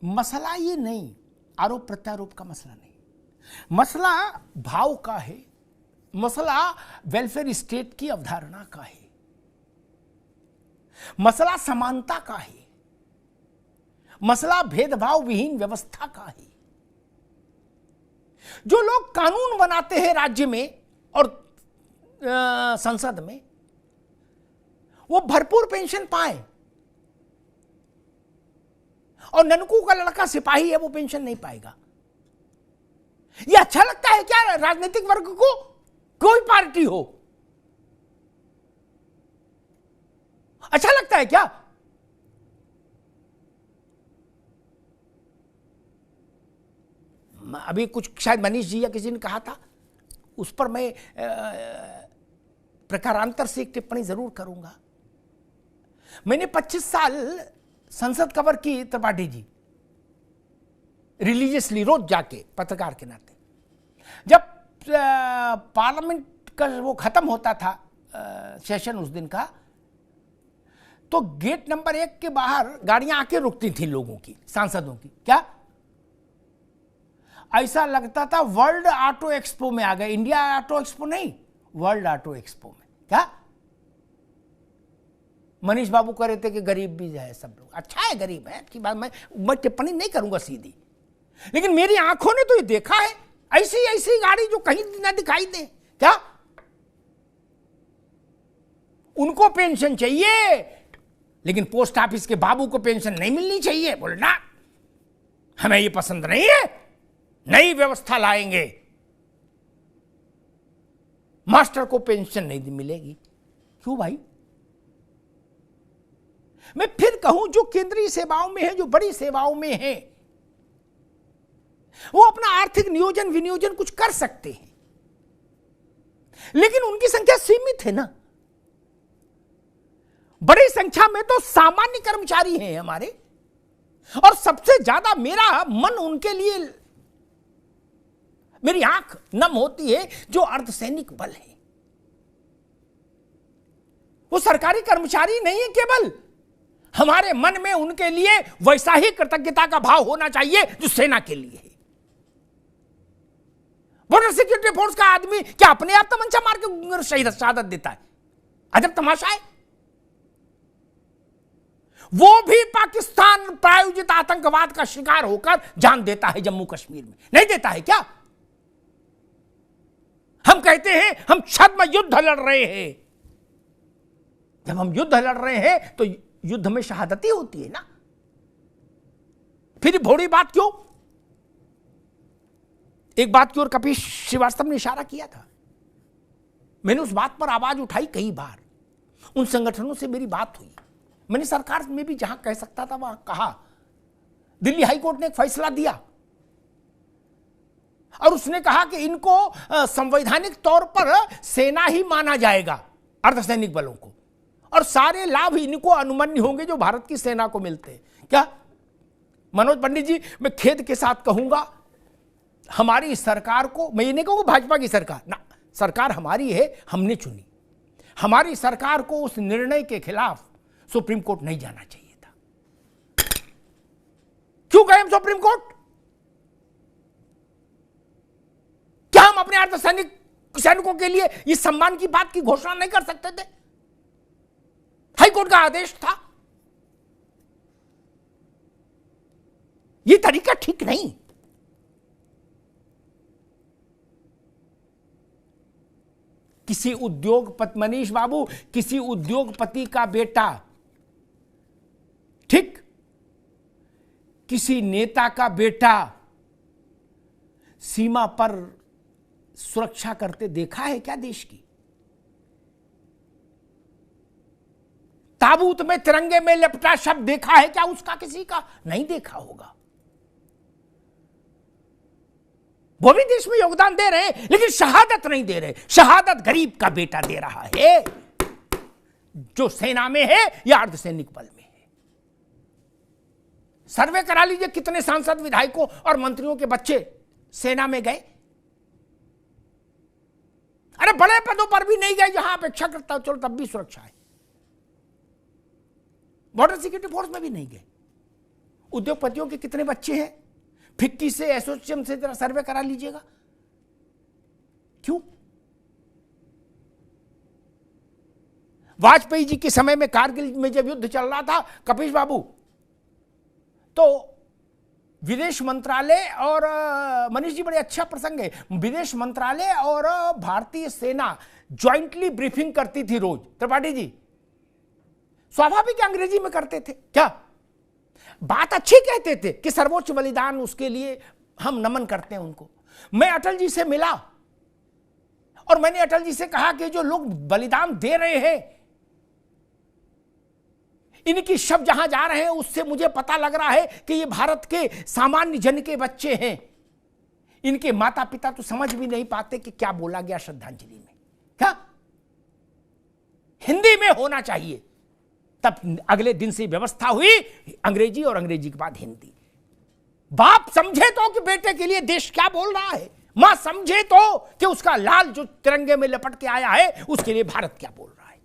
मसला ये नहीं, आरोप प्रत्यारोप का मसला नहीं, मसला भाव का है, मसला वेलफेयर स्टेट की अवधारणा का है, मसला समानता का है, मसला भेदभाव विहीन व्यवस्था का है। जो लोग कानून बनाते हैं राज्य में और संसद में, वो भरपूर पेंशन पाए, और ननकू का लड़का सिपाही है वो पेंशन नहीं पाएगा। ये अच्छा लगता है क्या राजनीतिक वर्ग को? कोई पार्टी हो, अच्छा लगता है क्या? अभी कुछ शायद मनीष जी या किसी ने कहा था, उस पर मैं प्रकारांतर से एक टिप्पणी जरूर करूंगा। मैंने 25 साल संसद कवर की, त्रिपाठी जी, रिलीजियसली रोज जाके पत्रकार के नाते। जब पार्लियामेंट का वो खत्म होता था सेशन उस दिन का, तो गेट नंबर 1 के बाहर गाड़ियां आके रुकती थी लोगों की, सांसदों की। क्या ऐसा लगता था वर्ल्ड ऑटो एक्सपो में आ गए, इंडिया ऑटो एक्सपो नहीं, वर्ल्ड ऑटो एक्सपो में। क्या मनीष बाबू कह रहे थे कि गरीब भी है सब लोग, अच्छा है गरीब है की बात, मैं टिप्पणी नहीं करूंगा सीधी, लेकिन मेरी आंखों ने तो ये देखा है ऐसी ऐसी गाड़ी जो कहीं ना दिखाई दे। क्या उनको पेंशन चाहिए, लेकिन पोस्ट ऑफिस के बाबू को पेंशन नहीं मिलनी चाहिए? बोलना हमें ये पसंद नहीं है, नई व्यवस्था लाएंगे, मास्टर को पेंशन नहीं मिलेगी। क्यों भाई? मैं फिर कहूं, जो केंद्रीय सेवाओं में है, जो बड़ी सेवाओं में है, वो अपना आर्थिक नियोजन विनियोजन कुछ कर सकते हैं, लेकिन उनकी संख्या सीमित है ना। बड़ी संख्या में तो सामान्य कर्मचारी हैं हमारे, और सबसे ज्यादा मेरा मन उनके लिए, मेरी आंख नम होती है जो अर्धसैनिक बल है। वो सरकारी कर्मचारी नहीं है केवल, हमारे मन में उनके लिए वैसा ही कृतज्ञता का भाव होना चाहिए जो सेना के लिए है। बॉर्डर सिक्योरिटी फोर्स का आदमी क्या अपने आप तमंचा मार के शहादत देता है? अजब तमाशा है। वो भी पाकिस्तान प्रायोजित आतंकवाद का शिकार होकर जान देता है जम्मू कश्मीर में, नहीं देता है क्या? हम कहते हैं हम छद्म युद्ध लड़ रहे हैं। जब हम युद्ध लड़ रहे हैं तो युद्ध में शहादती होती है ना। फिर भोड़ी बात क्यों? एक बात की ओर कपिल श्रीवास्तव ने इशारा किया था, मैंने उस बात पर आवाज उठाई कई बार, उन संगठनों से मेरी बात हुई, मैंने सरकार में भी जहां कह सकता था वहां कहा। दिल्ली हाईकोर्ट ने एक फैसला दिया और उसने कहा कि इनको संवैधानिक तौर पर सेना ही माना जाएगा, अर्धसैनिक बलों को, और सारे लाभ इनको अनुमन्य होंगे जो भारत की सेना को मिलते हैं। क्या मनोज पंडित जी, मैं खेद के साथ कहूंगा, हमारी सरकार को, मैं ये नहीं कहूंगा भाजपा की सरकार ना, सरकार हमारी है, हमने चुनी, हमारी सरकार को उस निर्णय के खिलाफ सुप्रीम कोर्ट नहीं जाना चाहिए था। क्यों गए हम सुप्रीम कोर्ट? क्या हम अपने अर्धसैनिक सैनिकों के लिए इस सम्मान की बात की घोषणा नहीं कर सकते थे? हाईकोर्ट का आदेश था। यह तरीका ठीक नहीं। किसी उद्योगपति, मनीष बाबू, किसी उद्योगपति का बेटा, ठीक, किसी नेता का बेटा सीमा पर सुरक्षा करते देखा है क्या देश की? ताबूत में तिरंगे में लिपटा शब्द देखा है क्या उसका? किसी का नहीं देखा होगा। वो भी देश में योगदान दे रहे हैं, लेकिन शहादत नहीं दे रहे। शहादत गरीब का बेटा दे रहा है, जो सेना में है या अर्धसैनिक बल में है। सर्वे करा लीजिए कितने सांसद, विधायकों और मंत्रियों के बच्चे सेना में गए। अरे बड़े पदों पर भी नहीं गए जहां अपेक्षा करता हो, चलो तब भी सुरक्षा है। बॉर्डर सिक्योरिटी फोर्स में भी नहीं गए। उद्योगपतियों के कितने बच्चे हैं? फिक्की से, एसोसिएशन से जरा सर्वे करा लीजिएगा। क्यों? वाजपेयी जी के समय में कारगिल में जब युद्ध चल रहा था, कपीश बाबू, तो विदेश मंत्रालय और मनीष जी बड़े अच्छा प्रसंग है, विदेश मंत्रालय और भारतीय सेना ज्वाइंटली ब्रीफिंग करती थी रोज। त्रिपाठी जी स्वाभाविक अंग्रेजी में करते थे, क्या बात अच्छी कहते थे कि सर्वोच्च बलिदान, उसके लिए हम नमन करते हैं उनको। मैं अटल जी से मिला और मैंने अटल जी से कहा कि जो लोग बलिदान दे रहे हैं, इनकी शव जहां जा रहे हैं, उससे मुझे पता लग रहा है कि ये भारत के सामान्य जन के बच्चे हैं। इनके माता पिता तो समझ भी नहीं पाते कि क्या बोला गया श्रद्धांजलि में। क्या हिंदी में होना चाहिए। तब अगले दिन से व्यवस्था हुई, अंग्रेजी और अंग्रेजी के बाद हिंदी। बाप समझे तो कि बेटे के लिए देश क्या बोल रहा है, मां समझे तो कि उसका लाल जो तिरंगे में लपट के आया है, उसके लिए भारत क्या बोल रहा है।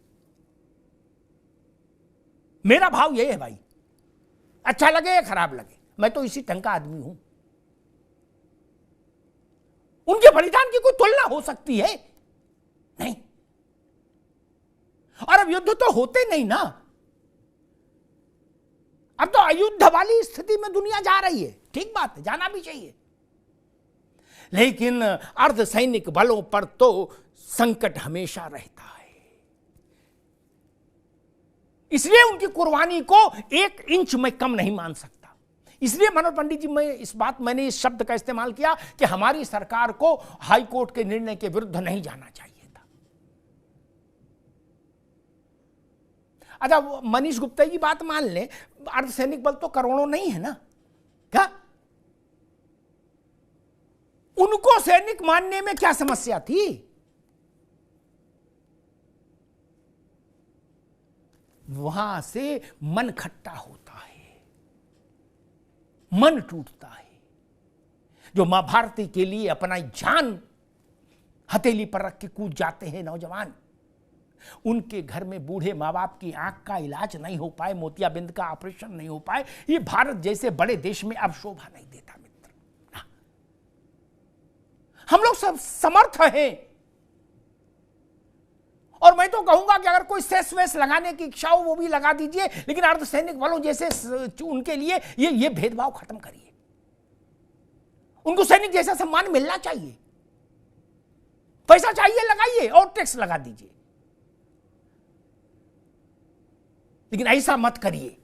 मेरा भाव यह है भाई, अच्छा लगे या खराब लगे, मैं तो इसी ढंग का आदमी हूं। उनके बलिदान की कोई तुलना हो सकती है? नहीं। और अब युद्ध तो होते नहीं ना, अब तो अयुद्ध वाली स्थिति में दुनिया जा रही है। ठीक बात है, जाना भी चाहिए, लेकिन अर्धसैनिक बलों पर तो संकट हमेशा रहता है। इसलिए उनकी कुर्बानी को 1 इंच में कम नहीं मान सकता। इसलिए मनोज पंडित जी, मैंने इस शब्द का इस्तेमाल किया कि हमारी सरकार को हाई कोर्ट के निर्णय के विरुद्ध नहीं जाना चाहिए था। अच्छा, मनीष गुप्ता की बात मान लें, अर्धसैनिक बल तो करोड़ों नहीं है ना, क्या उनको सैनिक मानने में क्या समस्या थी? वहां से मन खट्टा होता है, मन टूटता है। जो मां भारती के लिए अपना जान हथेली पर रख के कूद जाते हैं नौजवान, उनके घर में बूढ़े माँ बाप की आंख का इलाज नहीं हो पाए, मोतियाबिंद का ऑपरेशन नहीं हो पाए, ये भारत जैसे बड़े देश में अब शोभा नहीं देता मित्र। हम लोग सब समर्थ हैं, और मैं तो कहूंगा कि अगर कोई सेस वेस लगाने की इच्छा हो वो भी लगा दीजिए, लेकिन अर्धसैनिक बलों जैसे उनके लिए ये भेदभाव खत्म करिए। उनको सैनिक जैसा सम्मान मिलना चाहिए। पैसा चाहिए लगाइए और टैक्स लगा दीजिए, लेकिन ऐसा मत करिए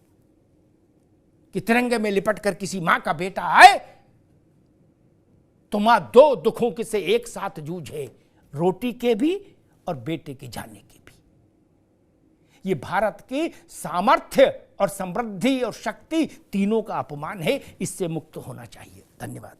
कि तिरंगे में लिपट कर किसी मां का बेटा आए तो मां 2 दुखों के से एक साथ जूझे, रोटी के भी और बेटे के जाने की भी। ये भारत की सामर्थ्य और समृद्धि और शक्ति तीनों का अपमान है। इससे मुक्त होना चाहिए। धन्यवाद।